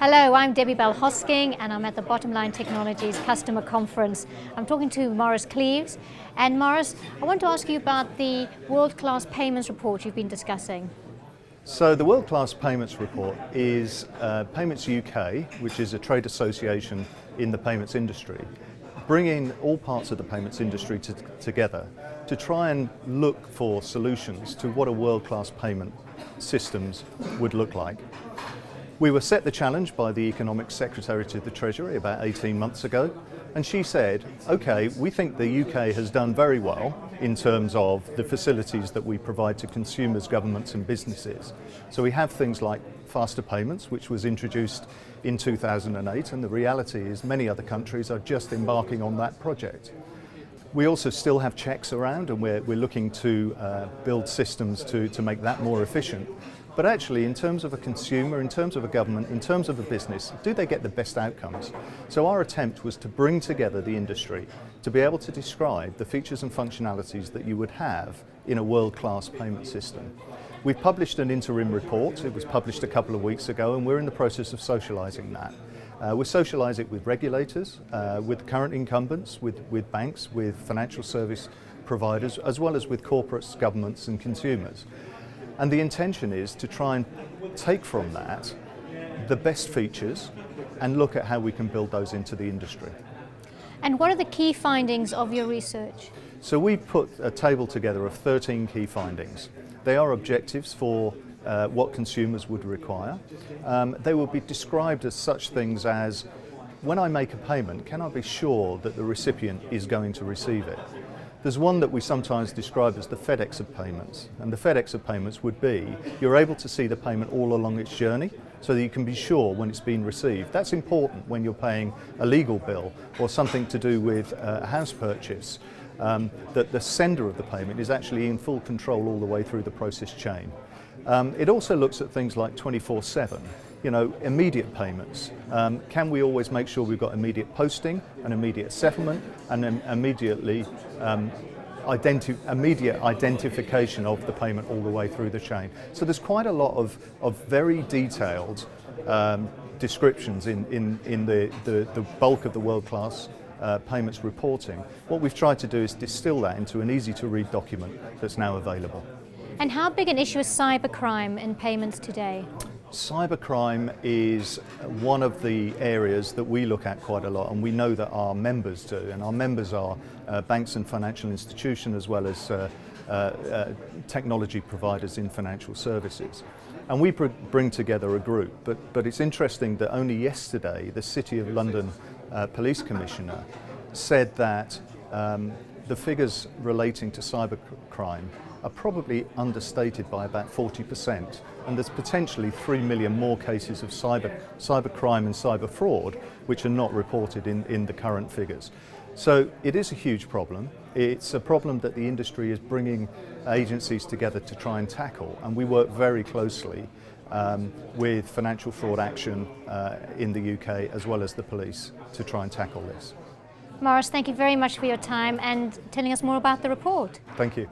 Hello, I'm Debbie Bell-Hosking and I'm at the Bottomline Technologies Customer Conference. I'm talking to Maurice Cleaves. And Maurice, I want to ask you about the world-class payments report you've been discussing. So the World-Class Payments Report is Payments UK, which is a trade association in the payments industry, bringing all parts of the payments industry together to try and look for solutions to what a world-class payment systems would look like. We were set the challenge by the Economic Secretary to the Treasury about 18 months ago, and she said, okay, we think the UK has done very well in terms of the facilities that we provide to consumers, governments and businesses. So we have things like faster payments, which was introduced in 2008, and the reality is many other countries are just embarking on that project. We also still have checks around, and we're looking to build systems to make that more efficient. But actually, in terms of a consumer, in terms of a government, in terms of a business, do they get the best outcomes? So our attempt was to bring together the industry to be able to describe the features and functionalities that you would have in a world-class payment system. We've published an interim report. It was published a couple of weeks ago, and we're in the process of socialising that. We socialise it with regulators, with current incumbents, with banks, with financial service providers, as well as with corporates, governments and consumers. And the intention is to try and take from that the best features and look at how we can build those into the industry. And what are the key findings of your research? So we've put a table together of 13 key findings. They are objectives for what consumers would require. They will be described as such things as, when I make a payment, can I be sure that the recipient is going to receive it? There's one that we sometimes describe as the FedEx of payments, and the FedEx of payments would be you're able to see the payment all along its journey so that you can be sure when it's been received. That's important when you're paying a legal bill or something to do with a house purchase, that the sender of the payment is actually in full control all the way through the process chain. It also looks at things like 24/7. Immediate payments. Can we always make sure we've got immediate posting and immediate settlement and then immediate identification of the payment all the way through the chain? So there's quite a lot of very detailed descriptions in the bulk of the world-class payments reporting. What we've tried to do is distill that into an easy-to-read document that's now available. And how big an issue is cybercrime in payments today? Cybercrime is one of the areas that we look at quite a lot, and we know that our members do, and our members are banks and financial institutions as well as technology providers in financial services. And we bring together a group, but it's interesting that only yesterday the City of London Police Commissioner said that the figures relating to cybercrime are probably understated by about 40%, and there's potentially 3 million more cases of cybercrime and cyber fraud which are not reported in the current figures. So it is a huge problem. It's a problem that the industry is bringing agencies together to try and tackle, and we work very closely with Financial Fraud Action in the UK as well as the police to try and tackle this. Maurice, thank you very much for your time and telling us more about the report. Thank you.